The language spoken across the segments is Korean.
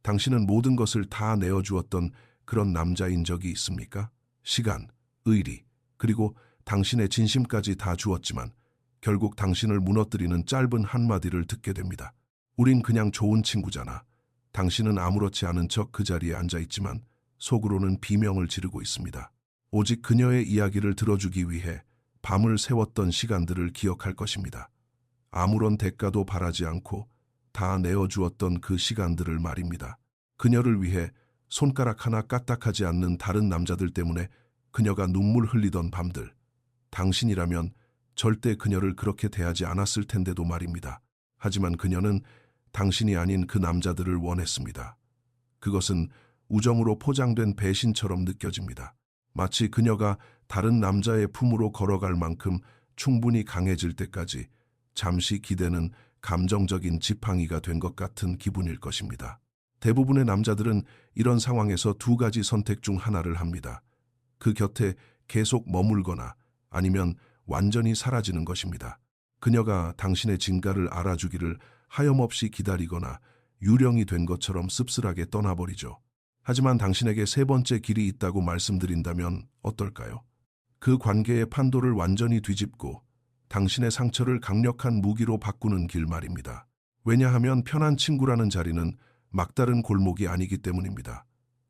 당신은 모든 것을 다 내어주었던 그런 남자인 적이 있습니까? 시간, 의리, 그리고 당신의 진심까지 다 주었지만 결국 당신을 무너뜨리는 짧은 한마디를 듣게 됩니다. 우린 그냥 좋은 친구잖아. 당신은 아무렇지 않은 척 그 자리에 앉아있지만 속으로는 비명을 지르고 있습니다. 오직 그녀의 이야기를 들어주기 위해 밤을 새웠던 시간들을 기억할 것입니다. 아무런 대가도 바라지 않고 다 내어주었던 그 시간들을 말입니다. 그녀를 위해 손가락 하나 까딱하지 않는 다른 남자들 때문에 그녀가 눈물 흘리던 밤들. 당신이라면 절대 그녀를 그렇게 대하지 않았을 텐데도 말입니다. 하지만 그녀는 당신이 아닌 그 남자들을 원했습니다. 그것은 우정으로 포장된 배신처럼 느껴집니다. 마치 그녀가 다른 남자의 품으로 걸어갈 만큼 충분히 강해질 때까지 잠시 기대는 감정적인 지팡이가 된 것 같은 기분일 것입니다. 대부분의 남자들은 이런 상황에서 두 가지 선택 중 하나를 합니다. 그 곁에 계속 머물거나 아니면 완전히 사라지는 것입니다. 그녀가 당신의 진가를 알아주기를 하염없이 기다리거나 유령이 된 것처럼 씁쓸하게 떠나버리죠. 하지만 당신에게 세 번째 길이 있다고 말씀드린다면 어떨까요? 그 관계의 판도를 완전히 뒤집고 당신의 상처를 강력한 무기로 바꾸는 길 말입니다. 왜냐하면 편한 친구라는 자리는 막다른 골목이 아니기 때문입니다.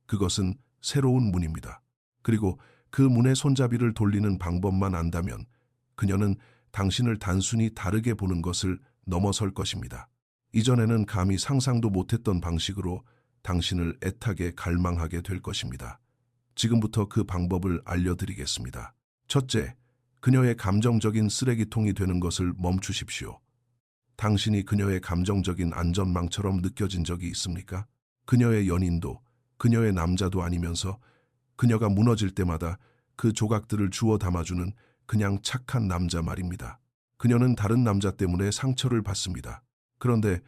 그것은 새로운 문입니다. 그리고 그 문의 손잡이를 돌리는 방법만 안다면 그녀는 당신을 단순히 다르게 보는 것을 넘어설 것입니다. 이전에는 감히 상상도 못했던 방식으로 당신을 애타게 갈망하게 될 것입니다. 지금부터 그 방법을 알려드리겠습니다. 첫째, 그녀의 감정적인 쓰레기통이 되는 것을 멈추십시오. 당신이 그녀의 감정적인 안전망처럼 느껴진 적이 있습니까? 그녀의 연인도, 그녀의 남자도 아니면서 그녀가 무너질 때마다 그 조각들을 주워 담아주는 그냥 착한 남자 말입니다. 그녀는 다른 남자 때문에 상처를 받습니다. 그런데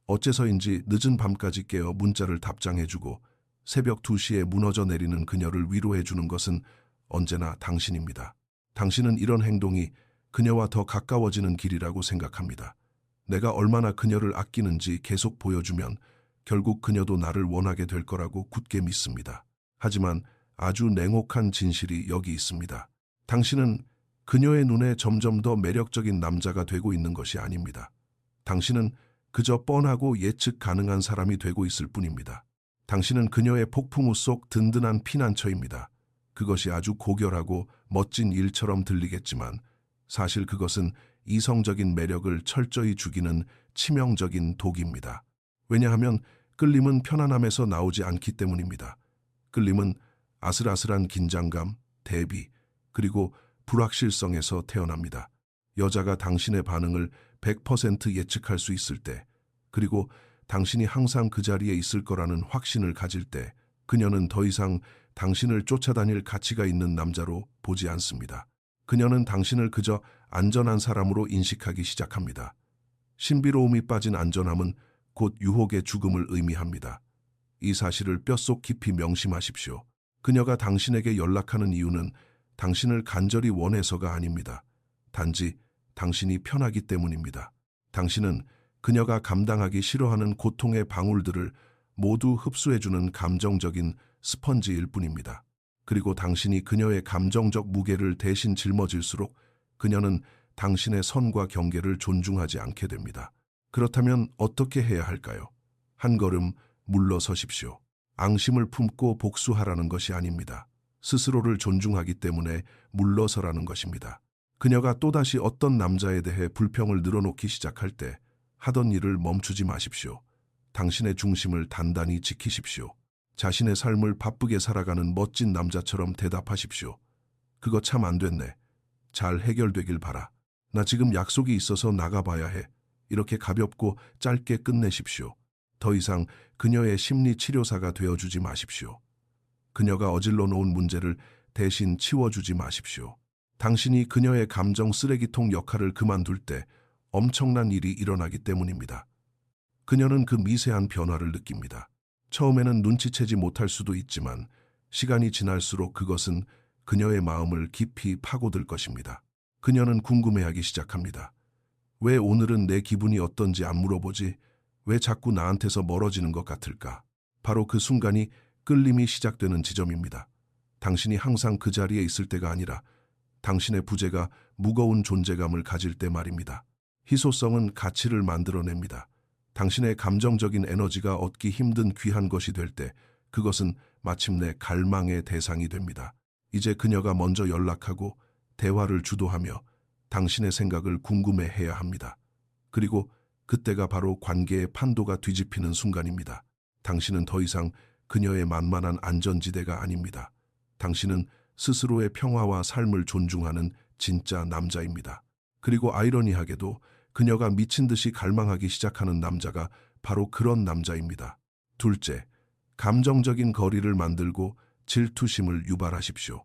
어째서인지 늦은 밤까지 깨어 문자를 답장해주고 새벽 2시에 무너져 내리는 그녀를 위로해주는 것은 언제나 당신입니다. 당신은 이런 행동이 그녀와 더 가까워지는 길이라고 생각합니다. 내가 얼마나 그녀를 아끼는지 계속 보여주면 결국 그녀도 나를 원하게 될 거라고 굳게 믿습니다. 하지만 아주 냉혹한 진실이 여기 있습니다. 당신은 그녀의 눈에 점점 더 매력적인 남자가 되고 있는 것이 아닙니다. 당신은 그저 뻔하고 예측 가능한 사람이 되고 있을 뿐입니다. 당신은 그녀의 폭풍우 속 든든한 피난처입니다. 그것이 아주 고결하고 멋진 일처럼 들리겠지만 사실 그것은 이성적인 매력을 철저히 죽이는 치명적인 독입니다. 왜냐하면 끌림은 편안함에서 나오지 않기 때문입니다. 끌림은 아슬아슬한 긴장감, 대비, 그리고 불확실성에서 태어납니다. 여자가 당신의 반응을 100% 예측할 수 있을 때, 그리고 당신이 항상 그 자리에 있을 거라는 확신을 가질 때, 그녀는 더 이상 당신을 쫓아다닐 가치가 있는 남자로 보지 않습니다. 그녀는 당신을 그저 안전한 사람으로 인식하기 시작합니다. 신비로움이 빠진 안전함은 곧 유혹의 죽음을 의미합니다. 이 사실을 뼛속 깊이 명심하십시오. 그녀가 당신에게 연락하는 이유는 당신을 간절히 원해서가 아닙니다. 단지 당신이 편하기 때문입니다. 당신은 그녀가 감당하기 싫어하는 고통의 방울들을 모두 흡수해주는 감정적인 스펀지일 뿐입니다. 그리고 당신이 그녀의 감정적 무게를 대신 짊어질수록 그녀는 당신의 선과 경계를 존중하지 않게 됩니다. 그렇다면 어떻게 해야 할까요? 한 걸음 물러서십시오. 앙심을 품고 복수하라는 것이 아닙니다. 스스로를 존중하기 때문에 물러서라는 것입니다. 그녀가 또다시 어떤 남자에 대해 불평을 늘어놓기 시작할 때 하던 일을 멈추지 마십시오. 당신의 중심을 단단히 지키십시오. 자신의 삶을 바쁘게 살아가는 멋진 남자처럼 대답하십시오. 그거 참 안 됐네. 잘 해결되길 바라. 나 지금 약속이 있어서 나가봐야 해. 이렇게 가볍고 짧게 끝내십시오. 더 이상 그녀의 심리치료사가 되어주지 마십시오. 그녀가 어질러 놓은 문제를 대신 치워주지 마십시오. 당신이 그녀의 감정 쓰레기통 역할을 그만둘 때 엄청난 일이 일어나기 때문입니다. 그녀는 그 미세한 변화를 느낍니다. 처음에는 눈치채지 못할 수도 있지만 시간이 지날수록 그것은 그녀의 마음을 깊이 파고들 것입니다. 그녀는 궁금해하기 시작합니다. 왜 오늘은 내 기분이 어떤지 안 물어보지? 왜 자꾸 나한테서 멀어지는 것 같을까? 바로 그 순간이 끌림이 시작되는 지점입니다. 당신이 항상 그 자리에 있을 때가 아니라 당신의 부재가 무거운 존재감을 가질 때 말입니다. 희소성은 가치를 만들어냅니다. 당신의 감정적인 에너지가 얻기 힘든 귀한 것이 될 때 그것은 마침내 갈망의 대상이 됩니다. 이제 그녀가 먼저 연락하고 대화를 주도하며 당신의 생각을 궁금해해야 합니다. 그리고 그때가 바로 관계의 판도가 뒤집히는 순간입니다. 당신은 더 이상 그녀의 만만한 안전지대가 아닙니다. 당신은 스스로의 평화와 삶을 존중하는 진짜 남자입니다. 그리고 아이러니하게도 그녀가 미친 듯이 갈망하기 시작하는 남자가 바로 그런 남자입니다. 둘째, 감정적인 거리를 만들고 질투심을 유발하십시오.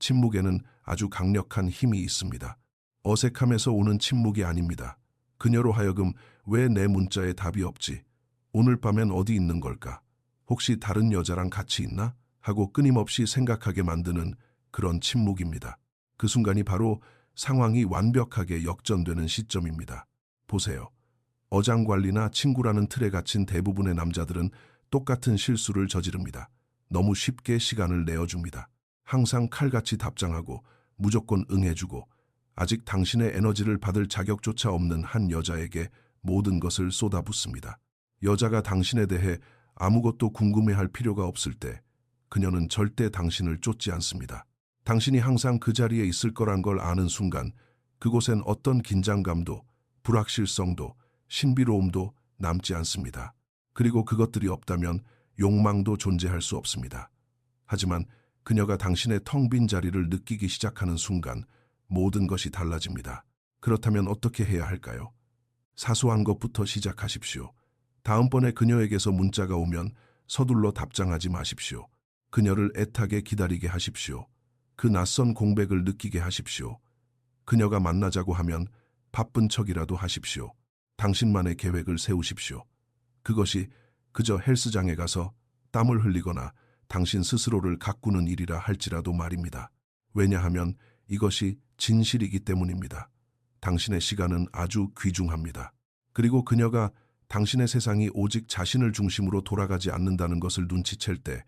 침묵에는 아주 강력한 힘이 있습니다. 어색함에서 오는 침묵이 아닙니다. 그녀로 하여금 왜 내 문자에 답이 없지? 오늘 밤엔 어디 있는 걸까? 혹시 다른 여자랑 같이 있나? 하고 끊임없이 생각하게 만드는 그런 침묵입니다. 그 순간이 바로 상황이 완벽하게 역전되는 시점입니다. 보세요. 어장관리나 친구라는 틀에 갇힌 대부분의 남자들은 똑같은 실수를 저지릅니다. 너무 쉽게 시간을 내어줍니다. 항상 칼같이 답장하고 무조건 응해주고 아직 당신의 에너지를 받을 자격조차 없는 한 여자에게 모든 것을 쏟아붓습니다. 여자가 당신에 대해 아무것도 궁금해할 필요가 없을 때 그녀는 절대 당신을 쫓지 않습니다. 당신이 항상 그 자리에 있을 거란 걸 아는 순간 그곳엔 어떤 긴장감도 불확실성도 신비로움도 남지 않습니다. 그리고 그것들이 없다면 욕망도 존재할 수 없습니다. 하지만 그녀가 당신의 텅 빈 자리를 느끼기 시작하는 순간 모든 것이 달라집니다. 그렇다면 어떻게 해야 할까요? 사소한 것부터 시작하십시오. 다음번에 그녀에게서 문자가 오면 서둘러 답장하지 마십시오. 그녀를 애타게 기다리게 하십시오. 그 낯선 공백을 느끼게 하십시오. 그녀가 만나자고 하면 바쁜 척이라도 하십시오. 당신만의 계획을 세우십시오. 그것이 그저 헬스장에 가서 땀을 흘리거나 당신 스스로를 가꾸는 일이라 할지라도 말입니다. 왜냐하면 이것이 진실이기 때문입니다. 당신의 시간은 아주 귀중합니다. 그리고 그녀가 당신의 세상이 오직 자신을 중심으로 돌아가지 않는다는 것을 눈치챌 때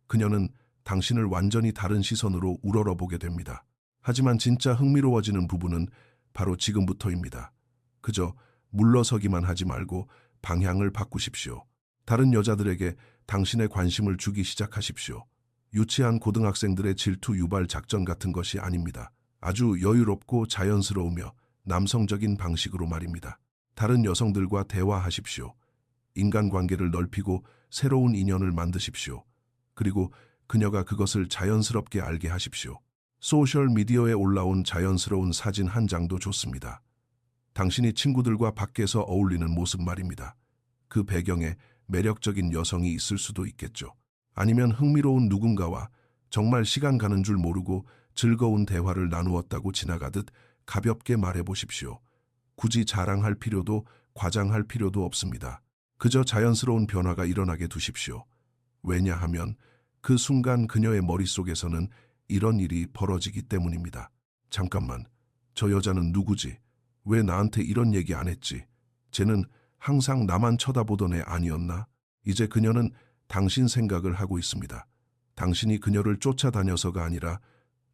그녀는 당신을 완전히 다른 시선으로 우러러보게 됩니다. 하지만 진짜 흥미로워지는 부분은 바로 지금부터입니다. 그저 물러서기만 하지 말고 방향을 바꾸십시오. 다른 여자들에게 당신의 관심을 주기 시작하십시오. 유치한 고등학생들의 질투 유발 작전 같은 것이 아닙니다. 아주 여유롭고 자연스러우며 남성적인 방식으로 말입니다. 다른 여성들과 대화하십시오. 인간관계를 넓히고 새로운 인연을 만드십시오. 그리고 그녀가 그것을 자연스럽게 알게 하십시오. 소셜미디어에 올라온 자연스러운 사진 한 장도 좋습니다. 당신이 친구들과 밖에서 어울리는 모습 말입니다. 그 배경에 매력적인 여성이 있을 수도 있겠죠. 아니면 흥미로운 누군가와 정말 시간 가는 줄 모르고 즐거운 대화를 나누었다고 지나가듯 가볍게 말해보십시오. 굳이 자랑할 필요도 과장할 필요도 없습니다. 그저 자연스러운 변화가 일어나게 두십시오. 왜냐하면 그 순간 그녀의 머릿속에서는 이런 일이 벌어지기 때문입니다. 잠깐만, 저 여자는 누구지? 왜 나한테 이런 얘기 안 했지? 쟤는 항상 나만 쳐다보던 애 아니었나? 이제 그녀는 당신 생각을 하고 있습니다. 당신이 그녀를 쫓아다녀서가 아니라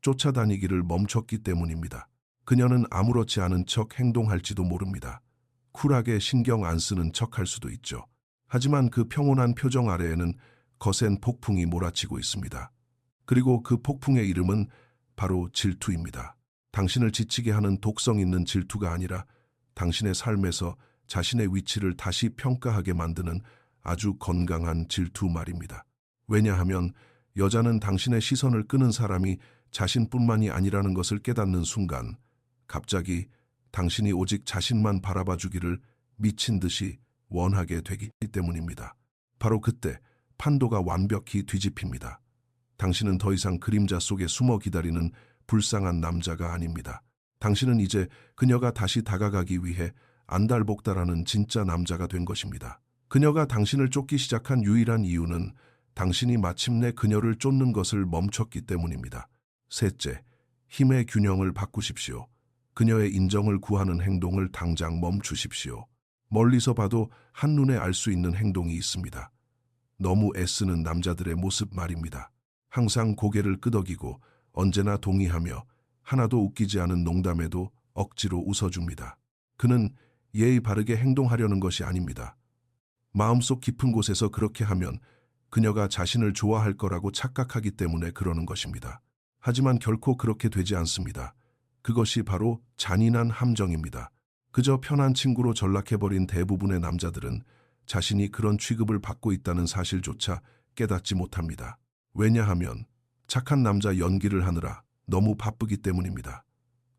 쫓아다니기를 멈췄기 때문입니다. 그녀는 아무렇지 않은 척 행동할지도 모릅니다. 쿨하게 신경 안 쓰는 척할 수도 있죠. 하지만 그 평온한 표정 아래에는 거센 폭풍이 몰아치고 있습니다. 그리고 그 폭풍의 이름은 바로 질투입니다. 당신을 지치게 하는 독성 있는 질투가 아니라 당신의 삶에서 자신의 위치를 다시 평가하게 만드는 아주 건강한 질투 말입니다. 왜냐하면 여자는 당신의 시선을 끄는 사람이 자신뿐만이 아니라는 것을 깨닫는 순간 갑자기 당신이 오직 자신만 바라봐 주기를 미친 듯이 원하게 되기 때문입니다. 바로 그때 판도가 완벽히 뒤집힙니다. 당신은 더 이상 그림자 속에 숨어 기다리는 불쌍한 남자가 아닙니다. 당신은 이제 그녀가 다시 다가가기 위해 안달복달하는 진짜 남자가 된 것입니다. 그녀가 당신을 쫓기 시작한 유일한 이유는 당신이 마침내 그녀를 쫓는 것을 멈췄기 때문입니다. 셋째, 힘의 균형을 바꾸십시오. 그녀의 인정을 구하는 행동을 당장 멈추십시오. 멀리서 봐도 한눈에 알 수 있는 행동이 있습니다. 너무 애쓰는 남자들의 모습 말입니다. 항상 고개를 끄덕이고 언제나 동의하며 하나도 웃기지 않은 농담에도 억지로 웃어줍니다. 그는 예의 바르게 행동하려는 것이 아닙니다. 마음속 깊은 곳에서 그렇게 하면 그녀가 자신을 좋아할 거라고 착각하기 때문에 그러는 것입니다. 하지만 결코 그렇게 되지 않습니다. 그것이 바로 잔인한 함정입니다. 그저 편한 친구로 전락해버린 대부분의 남자들은 자신이 그런 취급을 받고 있다는 사실조차 깨닫지 못합니다. 왜냐하면 착한 남자 연기를 하느라 너무 바쁘기 때문입니다.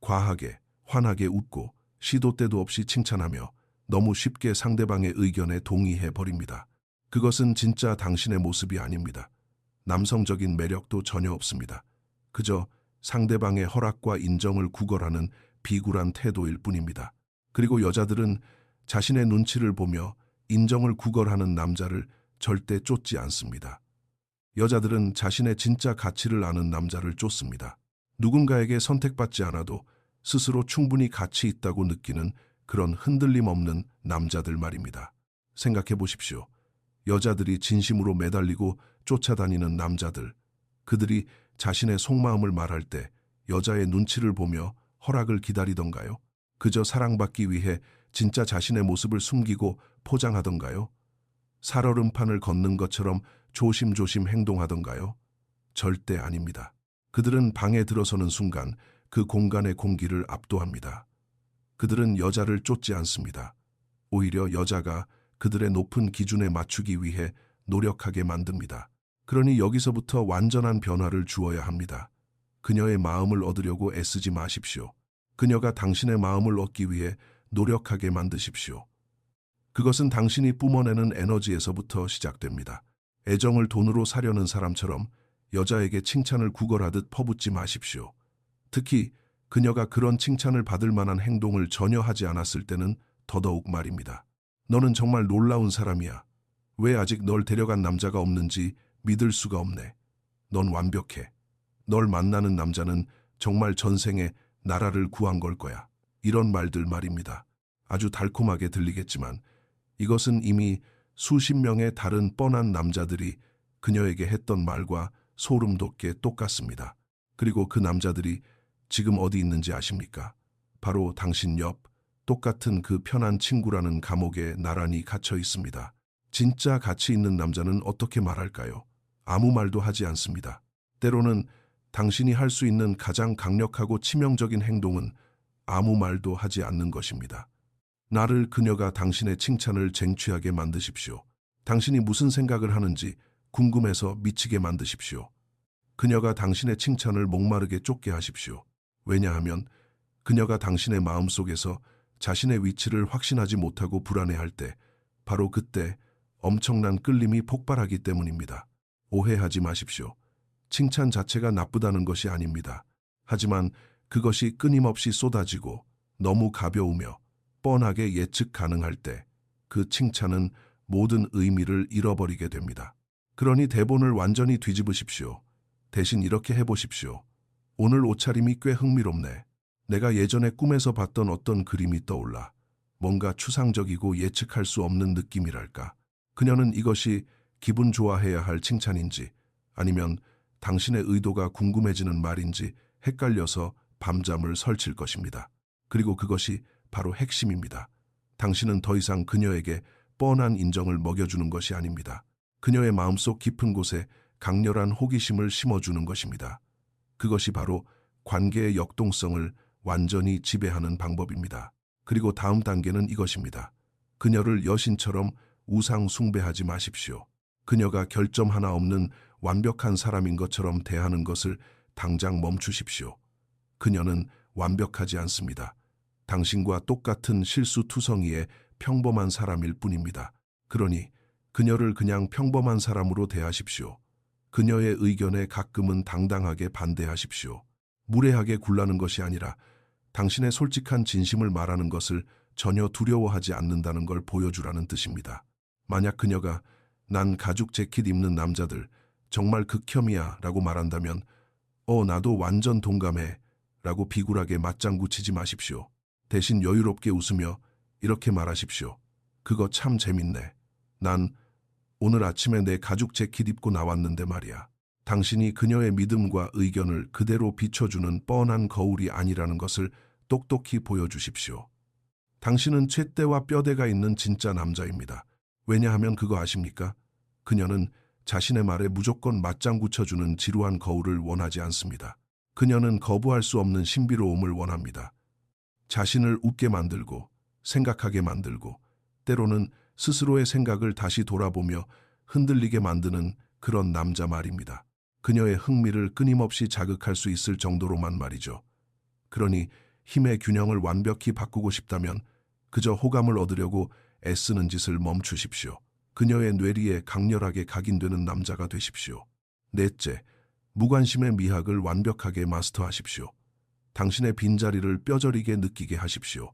과하게, 환하게 웃고 시도 때도 없이 칭찬하며 너무 쉽게 상대방의 의견에 동의해버립니다. 그것은 진짜 당신의 모습이 아닙니다. 남성적인 매력도 전혀 없습니다. 그저 상대방의 허락과 인정을 구걸하는 비굴한 태도일 뿐입니다. 그리고 여자들은 자신의 눈치를 보며 인정을 구걸하는 남자를 절대 쫓지 않습니다. 여자들은 자신의 진짜 가치를 아는 남자를 쫓습니다. 누군가에게 선택받지 않아도 스스로 충분히 가치 있다고 느끼는 그런 흔들림 없는 남자들 말입니다. 생각해 보십시오. 여자들이 진심으로 매달리고 쫓아다니는 남자들, 그들이 자신의 속마음을 말할 때 여자의 눈치를 보며 허락을 기다리던가요? 그저 사랑받기 위해 진짜 자신의 모습을 숨기고 포장하던가요? 살얼음판을 걷는 것처럼 조심조심 행동하던가요? 절대 아닙니다. 그들은 방에 들어서는 순간 그 공간의 공기를 압도합니다. 그들은 여자를 쫓지 않습니다. 오히려 여자가 그들의 높은 기준에 맞추기 위해 노력하게 만듭니다. 그러니 여기서부터 완전한 변화를 주어야 합니다. 그녀의 마음을 얻으려고 애쓰지 마십시오. 그녀가 당신의 마음을 얻기 위해 노력하게 만드십시오. 그것은 당신이 뿜어내는 에너지에서부터 시작됩니다. 애정을 돈으로 사려는 사람처럼 여자에게 칭찬을 구걸하듯 퍼붓지 마십시오. 특히 그녀가 그런 칭찬을 받을 만한 행동을 전혀 하지 않았을 때는 더더욱 말입니다. 너는 정말 놀라운 사람이야. 왜 아직 널 데려간 남자가 없는지 믿을 수가 없네. 넌 완벽해. 널 만나는 남자는 정말 전생에 나라를 구한 걸 거야. 이런 말들 말입니다. 아주 달콤하게 들리겠지만 이것은 이미 수십 명의 다른 뻔한 남자들이 그녀에게 했던 말과 소름 돋게 똑같습니다. 그리고 그 남자들이 지금 어디 있는지 아십니까? 바로 당신 옆 똑같은 그 편한 친구라는 감옥에 나란히 갇혀 있습니다. 진짜 가치 있는 남자는 어떻게 말할까요? 아무 말도 하지 않습니다. 때로는 당신이 할 수 있는 가장 강력하고 치명적인 행동은 아무 말도 하지 않는 것입니다. 나를 그녀가 당신의 칭찬을 쟁취하게 만드십시오. 당신이 무슨 생각을 하는지 궁금해서 미치게 만드십시오. 그녀가 당신의 칭찬을 목마르게 쫓게 하십시오. 왜냐하면 그녀가 당신의 마음속에서 자신의 위치를 확신하지 못하고 불안해할 때 바로 그때 엄청난 끌림이 폭발하기 때문입니다. 오해하지 마십시오. 칭찬 자체가 나쁘다는 것이 아닙니다. 하지만 그것이 끊임없이 쏟아지고 너무 가벼우며 뻔하게 예측 가능할 때 그 칭찬은 모든 의미를 잃어버리게 됩니다. 그러니 대본을 완전히 뒤집으십시오. 대신 이렇게 해보십시오. 오늘 옷차림이 꽤 흥미롭네. 내가 예전에 꿈에서 봤던 어떤 그림이 떠올라. 뭔가 추상적이고 예측할 수 없는 느낌이랄까. 그녀는 이것이 기분 좋아해야 할 칭찬인지 아니면 당신의 의도가 궁금해지는 말인지 헷갈려서 밤잠을 설칠 것입니다. 그리고 그것이 바로 핵심입니다. 당신은 더 이상 그녀에게 뻔한 인정을 먹여주는 것이 아닙니다. 그녀의 마음속 깊은 곳에 강렬한 호기심을 심어주는 것입니다. 그것이 바로 관계의 역동성을 완전히 지배하는 방법입니다. 그리고 다음 단계는 이것입니다. 그녀를 여신처럼 우상 숭배하지 마십시오. 그녀가 결점 하나 없는 완벽한 사람인 것처럼 대하는 것을 당장 멈추십시오. 그녀는 완벽하지 않습니다. 당신과 똑같은 실수투성이의 평범한 사람일 뿐입니다. 그러니 그녀를 그냥 평범한 사람으로 대하십시오. 그녀의 의견에 가끔은 당당하게 반대하십시오. 무례하게 굴라는 것이 아니라 당신의 솔직한 진심을 말하는 것을 전혀 두려워하지 않는다는 걸 보여주라는 뜻입니다. 만약 그녀가 난 가죽 재킷 입는 남자들 정말 극혐이야 라고 말한다면 나도 완전 동감해 라고 비굴하게 맞장구 치지 마십시오. 대신 여유롭게 웃으며 이렇게 말하십시오. 그거 참 재밌네. 난 오늘 아침에 내 가죽 재킷 입고 나왔는데 말이야. 당신이 그녀의 믿음과 의견을 그대로 비춰주는 뻔한 거울이 아니라는 것을 똑똑히 보여주십시오. 당신은 쇳대와 뼈대가 있는 진짜 남자입니다. 왜냐하면 그거 아십니까? 그녀는 자신의 말에 무조건 맞장구 쳐주는 지루한 거울을 원하지 않습니다. 그녀는 거부할 수 없는 신비로움을 원합니다. 자신을 웃게 만들고 생각하게 만들고 때로는 스스로의 생각을 다시 돌아보며 흔들리게 만드는 그런 남자 말입니다. 그녀의 흥미를 끊임없이 자극할 수 있을 정도로만 말이죠. 그러니 힘의 균형을 완벽히 바꾸고 싶다면 그저 호감을 얻으려고 애쓰는 짓을 멈추십시오. 그녀의 뇌리에 강렬하게 각인되는 남자가 되십시오. 넷째, 무관심의 미학을 완벽하게 마스터하십시오. 당신의 빈자리를 뼈저리게 느끼게 하십시오.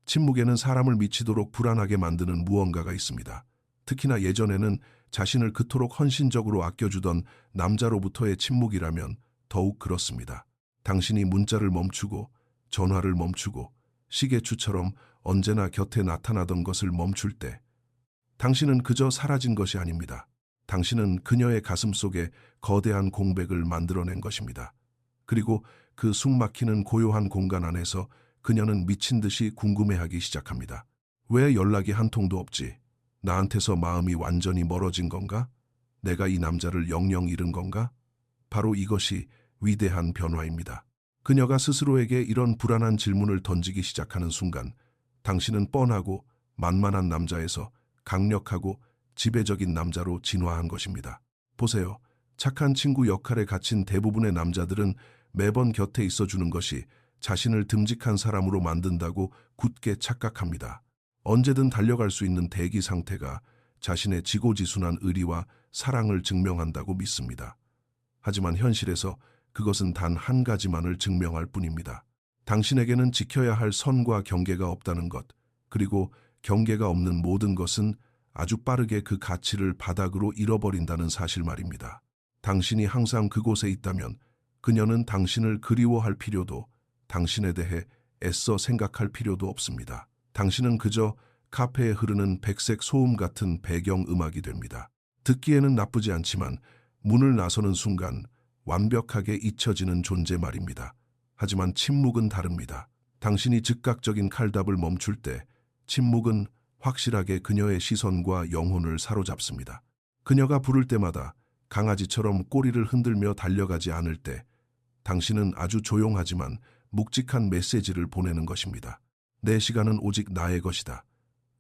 침묵에는 사람을 미치도록 불안하게 만드는 무언가가 있습니다. 특히나 예전에는 자신을 그토록 헌신적으로 아껴주던 남자로부터의 침묵이라면 더욱 그렇습니다. 당신이 문자를 멈추고 전화를 멈추고 시계추처럼 언제나 곁에 나타나던 것을 멈출 때 당신은 그저 사라진 것이 아닙니다. 당신은 그녀의 가슴 속에 거대한 공백을 만들어낸 것입니다. 그리고 그 숨막히는 고요한 공간 안에서 그녀는 미친 듯이 궁금해하기 시작합니다. 왜 연락이 한 통도 없지? 나한테서 마음이 완전히 멀어진 건가? 내가 이 남자를 영영 잃은 건가? 바로 이것이 위대한 변화입니다. 그녀가 스스로에게 이런 불안한 질문을 던지기 시작하는 순간 당신은 뻔하고 만만한 남자에서 강력하고 지배적인 남자로 진화한 것입니다. 보세요. 착한 친구 역할에 갇힌 대부분의 남자들은 매번 곁에 있어주는 것이 자신을 듬직한 사람으로 만든다고 굳게 착각합니다. 언제든 달려갈 수 있는 대기 상태가 자신의 지고지순한 의리와 사랑을 증명한다고 믿습니다. 하지만 현실에서 그것은 단 한 가지만을 증명할 뿐입니다. 당신에게는 지켜야 할 선과 경계가 없다는 것, 그리고 경계가 없는 모든 것은 아주 빠르게 그 가치를 바닥으로 잃어버린다는 사실 말입니다. 당신이 항상 그곳에 있다면 그녀는 당신을 그리워할 필요도, 당신에 대해 애써 생각할 필요도 없습니다. 당신은 그저 카페에 흐르는 백색 소음 같은 배경음악이 됩니다. 듣기에는 나쁘지 않지만 문을 나서는 순간 완벽하게 잊혀지는 존재 말입니다. 하지만 침묵은 다릅니다. 당신이 즉각적인 칼답을 멈출 때 침묵은 확실하게 그녀의 시선과 영혼을 사로잡습니다. 그녀가 부를 때마다 강아지처럼 꼬리를 흔들며 달려가지 않을 때 당신은 아주 조용하지만 묵직한 메시지를 보내는 것입니다. 내 시간은 오직 나의 것이다.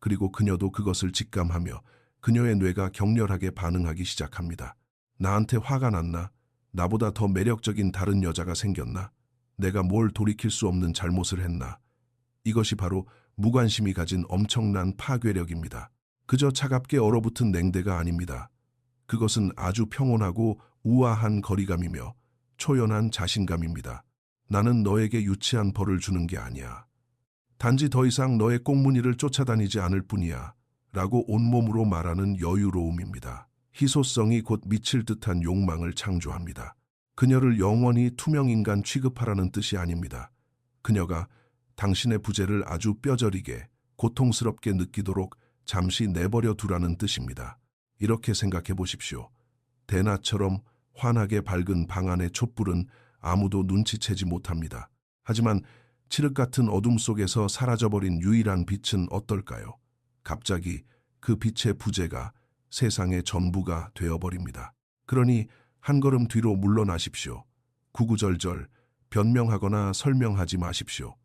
그리고 그녀도 그것을 직감하며 그녀의 뇌가 격렬하게 반응하기 시작합니다. 나한테 화가 났나? 나보다 더 매력적인 다른 여자가 생겼나? 내가 뭘 돌이킬 수 없는 잘못을 했나? 이것이 바로 무관심이 가진 엄청난 파괴력입니다. 그저 차갑게 얼어붙은 냉대가 아닙니다. 그것은 아주 평온하고 우아한 거리감이며 초연한 자신감입니다. 나는 너에게 유치한 벌을 주는 게 아니야. 단지 더 이상 너의 꽁무니를 쫓아다니지 않을 뿐이야. 라고 온몸으로 말하는 여유로움입니다. 희소성이 곧 미칠 듯한 욕망을 창조합니다. 그녀를 영원히 투명인간 취급하라는 뜻이 아닙니다. 그녀가 당신의 부재를 아주 뼈저리게 고통스럽게 느끼도록 잠시 내버려 두라는 뜻입니다. 이렇게 생각해 보십시오. 대낮처럼 환하게 밝은 방 안의 촛불은 아무도 눈치채지 못합니다. 하지만 칠흑 같은 어둠 속에서 사라져버린 유일한 빛은 어떨까요? 갑자기 그 빛의 부재가 세상의 전부가 되어버립니다. 그러니 한 걸음 뒤로 물러나십시오. 구구절절 변명하거나 설명하지 마십시오.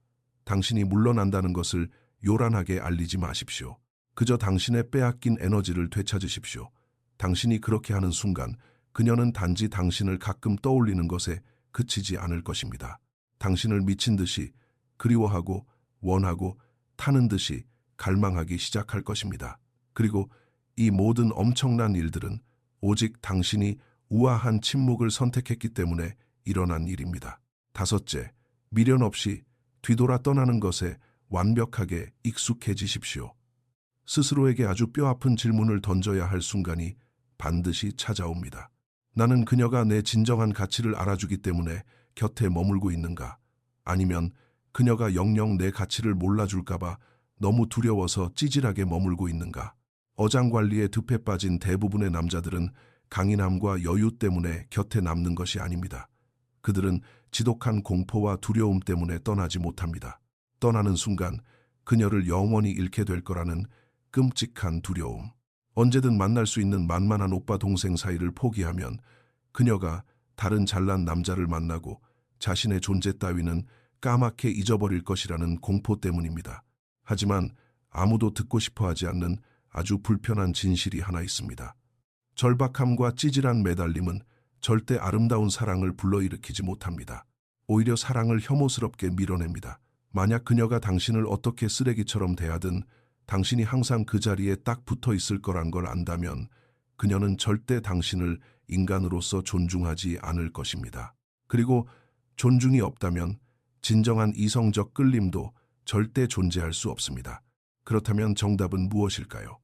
당신이 물러난다는 것을 요란하게 알리지 마십시오. 그저 당신의 빼앗긴 에너지를 되찾으십시오. 당신이 그렇게 하는 순간 그녀는 단지 당신을 가끔 떠올리는 것에 그치지 않을 것입니다. 당신을 미친 듯이 그리워하고 원하고 타는 듯이 갈망하기 시작할 것입니다. 그리고 이 모든 엄청난 일들은 오직 당신이 우아한 침묵을 선택했기 때문에 일어난 일입니다. 다섯째, 미련 없이 뒤돌아 떠나는 것에 완벽하게 익숙해지십시오. 스스로에게 아주 뼈아픈 질문을 던져야 할 순간이 반드시 찾아옵니다. 나는 그녀가 내 진정한 가치를 알아주기 때문에 곁에 머물고 있는가? 아니면 그녀가 영영 내 가치를 몰라줄까봐 너무 두려워서 찌질하게 머물고 있는가? 어장관리에 늪에 빠진 대부분의 남자들은 강인함과 여유 때문에 곁에 남는 것이 아닙니다. 그들은 지독한 공포와 두려움 때문에 떠나지 못합니다. 떠나는 순간 그녀를 영원히 잃게 될 거라는 끔찍한 두려움. 언제든 만날 수 있는 만만한 오빠 동생 사이를 포기하면 그녀가 다른 잘난 남자를 만나고 자신의 존재 따위는 까맣게 잊어버릴 것이라는 공포 때문입니다. 하지만 아무도 듣고 싶어 하지 않는 아주 불편한 진실이 하나 있습니다. 절박함과 찌질한 매달림은 절대 아름다운 사랑을 불러일으키지 못합니다. 오히려 사랑을 혐오스럽게 밀어냅니다. 만약 그녀가 당신을 어떻게 쓰레기처럼 대하든 당신이 항상 그 자리에 딱 붙어 있을 거란 걸 안다면 그녀는 절대 당신을 인간으로서 존중하지 않을 것입니다. 그리고 존중이 없다면 진정한 이성적 끌림도 절대 존재할 수 없습니다. 그렇다면 정답은 무엇일까요?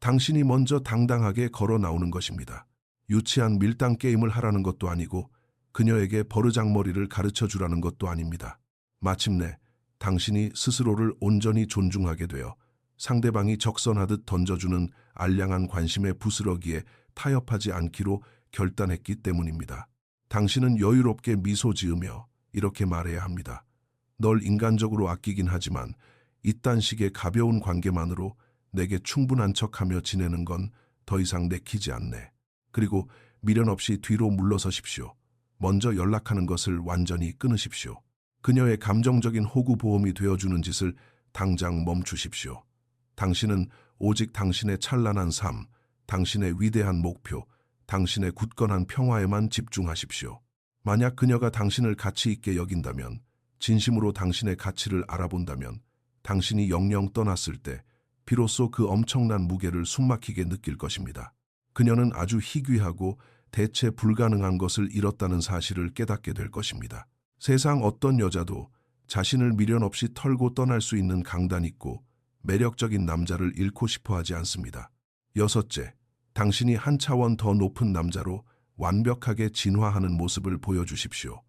당신이 먼저 당당하게 걸어 나오는 것입니다. 유치한 밀당 게임을 하라는 것도 아니고 그녀에게 버르장머리를 가르쳐 주라는 것도 아닙니다. 마침내 당신이 스스로를 온전히 존중하게 되어 상대방이 적선하듯 던져주는 알량한 관심의 부스러기에 타협하지 않기로 결단했기 때문입니다. 당신은 여유롭게 미소 지으며 이렇게 말해야 합니다. 널 인간적으로 아끼긴 하지만 이딴 식의 가벼운 관계만으로 내게 충분한 척하며 지내는 건 더 이상 내키지 않네. 그리고 미련 없이 뒤로 물러서십시오. 먼저 연락하는 것을 완전히 끊으십시오. 그녀의 감정적인 호구 보험이 되어주는 짓을 당장 멈추십시오. 당신은 오직 당신의 찬란한 삶, 당신의 위대한 목표, 당신의 굳건한 평화에만 집중하십시오. 만약 그녀가 당신을 가치 있게 여긴다면, 진심으로 당신의 가치를 알아본다면, 당신이 영영 떠났을 때 비로소 그 엄청난 무게를 숨막히게 느낄 것입니다. 그녀는 아주 희귀하고 대체 불가능한 것을 잃었다는 사실을 깨닫게 될 것입니다. 세상 어떤 여자도 자신을 미련 없이 털고 떠날 수 있는 강단 있고 매력적인 남자를 잃고 싶어 하지 않습니다. 여섯째, 당신이 한 차원 더 높은 남자로 완벽하게 진화하는 모습을 보여주십시오.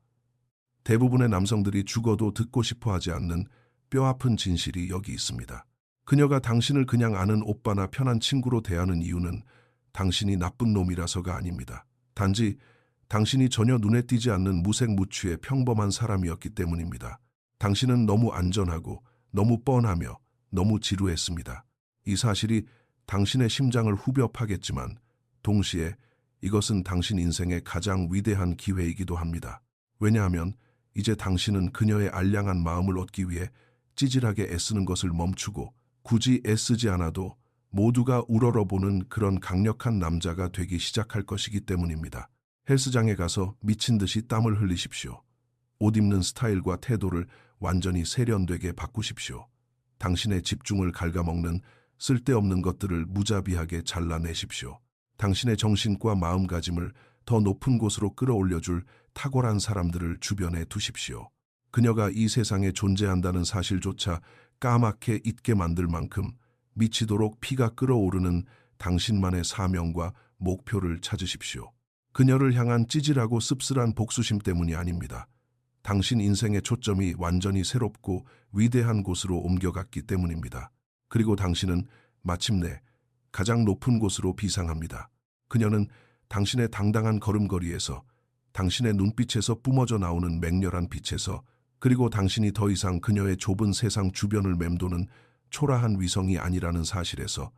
대부분의 남성들이 죽어도 듣고 싶어 하지 않는 뼈아픈 진실이 여기 있습니다. 그녀가 당신을 그냥 아는 오빠나 편한 친구로 대하는 이유는 당신이 나쁜 놈이라서가 아닙니다. 단지 당신이 전혀 눈에 띄지 않는 무색무취의 평범한 사람이었기 때문입니다. 당신은 너무 안전하고 너무 뻔하며 너무 지루했습니다. 이 사실이 당신의 심장을 후벼 파겠지만 동시에 이것은 당신 인생의 가장 위대한 기회이기도 합니다. 왜냐하면 이제 당신은 그녀의 알량한 마음을 얻기 위해 찌질하게 애쓰는 것을 멈추고 굳이 애쓰지 않아도 모두가 우러러보는 그런 강력한 남자가 되기 시작할 것이기 때문입니다. 헬스장에 가서 미친 듯이 땀을 흘리십시오. 옷 입는 스타일과 태도를 완전히 세련되게 바꾸십시오. 당신의 집중을 갉아먹는 쓸데없는 것들을 무자비하게 잘라내십시오. 당신의 정신과 마음가짐을 더 높은 곳으로 끌어올려줄 탁월한 사람들을 주변에 두십시오. 그녀가 이 세상에 존재한다는 사실조차 까맣게 잊게 만들 만큼 미치도록 피가 끓어오르는 당신만의 사명과 목표를 찾으십시오. 그녀를 향한 찌질하고 씁쓸한 복수심 때문이 아닙니다. 당신 인생의 초점이 완전히 새롭고 위대한 곳으로 옮겨갔기 때문입니다. 그리고 당신은 마침내 가장 높은 곳으로 비상합니다. 그녀는 당신의 당당한 걸음걸이에서, 당신의 눈빛에서 뿜어져 나오는 맹렬한 빛에서, 그리고 당신이 더 이상 그녀의 좁은 세상 주변을 맴도는 초라한 위성이 아니라는 사실에서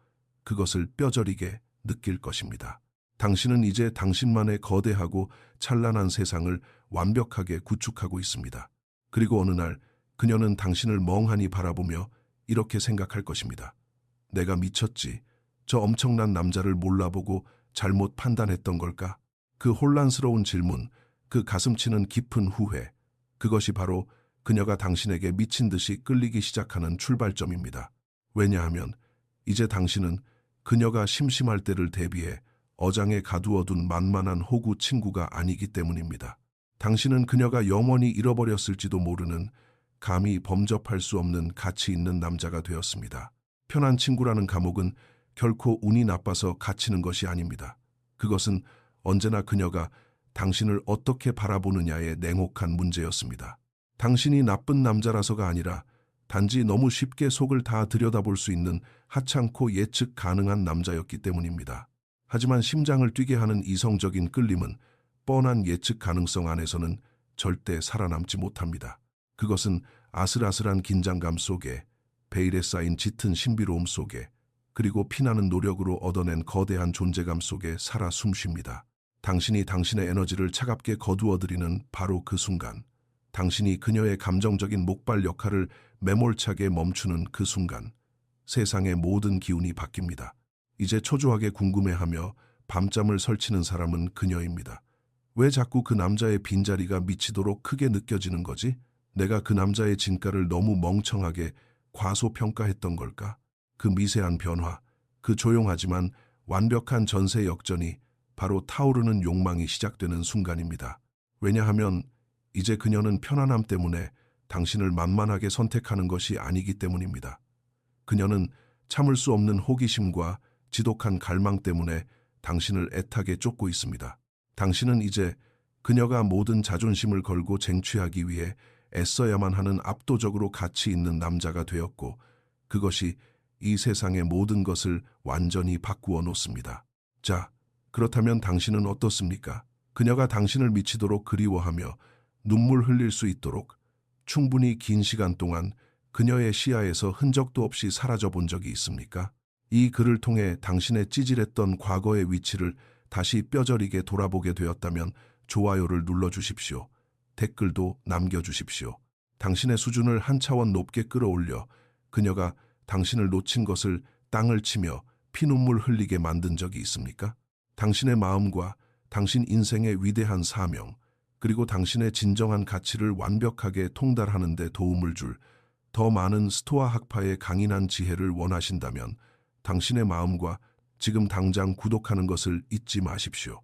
그것을 뼈저리게 느낄 것입니다. 당신은 이제 당신만의 거대하고 찬란한 세상을 완벽하게 구축하고 있습니다. 그리고 어느 날 그녀는 당신을 멍하니 바라보며 이렇게 생각할 것입니다. 내가 미쳤지. 저 엄청난 남자를 몰라보고 잘못 판단했던 걸까? 그 혼란스러운 질문, 그 가슴치는 깊은 후회, 그것이 바로 그녀가 당신에게 미친 듯이 끌리기 시작하는 출발점입니다. 왜냐하면 이제 당신은 그녀가 심심할 때를 대비해 어장에 가두어둔 만만한 호구 친구가 아니기 때문입니다. 당신은 그녀가 영원히 잃어버렸을지도 모르는 감히 범접할 수 없는 가치 있는 남자가 되었습니다. 편한 친구라는 감옥은 결코 운이 나빠서 갇히는 것이 아닙니다. 그것은 언제나 그녀가 당신을 어떻게 바라보느냐의 냉혹한 문제였습니다. 당신이 나쁜 남자라서가 아니라 단지 너무 쉽게 속을 다 들여다볼 수 있는 하찮고 예측 가능한 남자였기 때문입니다. 하지만 심장을 뛰게 하는 이성적인 끌림은 뻔한 예측 가능성 안에서는 절대 살아남지 못합니다. 그것은 아슬아슬한 긴장감 속에, 베일에 쌓인 짙은 신비로움 속에, 그리고 피나는 노력으로 얻어낸 거대한 존재감 속에 살아 숨쉽니다. 당신이 당신의 에너지를 차갑게 거두어들이는 바로 그 순간, 당신이 그녀의 감정적인 목발 역할을 매몰차게 멈추는 그 순간, 세상의 모든 기운이 바뀝니다. 이제 초조하게 궁금해하며 밤잠을 설치는 사람은 그녀입니다. 왜 자꾸 그 남자의 빈자리가 미치도록 크게 느껴지는 거지? 내가 그 남자의 진가를 너무 멍청하게 과소평가했던 걸까? 그 미세한 변화, 그 조용하지만 완벽한 전세 역전이 바로 타오르는 욕망이 시작되는 순간입니다. 왜냐하면 이제 그녀는 편안함 때문에 당신을 만만하게 선택하는 것이 아니기 때문입니다. 그녀는 참을 수 없는 호기심과 지독한 갈망 때문에 당신을 애타게 쫓고 있습니다. 당신은 이제 그녀가 모든 자존심을 걸고 쟁취하기 위해 애써야만 하는 압도적으로 가치 있는 남자가 되었고, 그것이 이 세상의 모든 것을 완전히 바꾸어 놓습니다. 자, 그렇다면 당신은 어떻습니까? 그녀가 당신을 미치도록 그리워하며 눈물 흘릴 수 있도록 충분히 긴 시간 동안 그녀의 시야에서 흔적도 없이 사라져 본 적이 있습니까? 이 글을 통해 당신의 찌질했던 과거의 위치를 다시 뼈저리게 돌아보게 되었다면 좋아요를 눌러주십시오. 댓글도 남겨주십시오. 당신의 수준을 한 차원 높게 끌어올려 그녀가 당신을 놓친 것을 땅을 치며 피눈물 흘리게 만든 적이 있습니까? 당신의 마음과 당신 인생의 위대한 사명, 그리고 당신의 진정한 가치를 완벽하게 통달하는 데 도움을 줄 더 많은 스토아 학파의 강인한 지혜를 원하신다면 당신의 마음과 지금 당장 구독하는 것을 잊지 마십시오.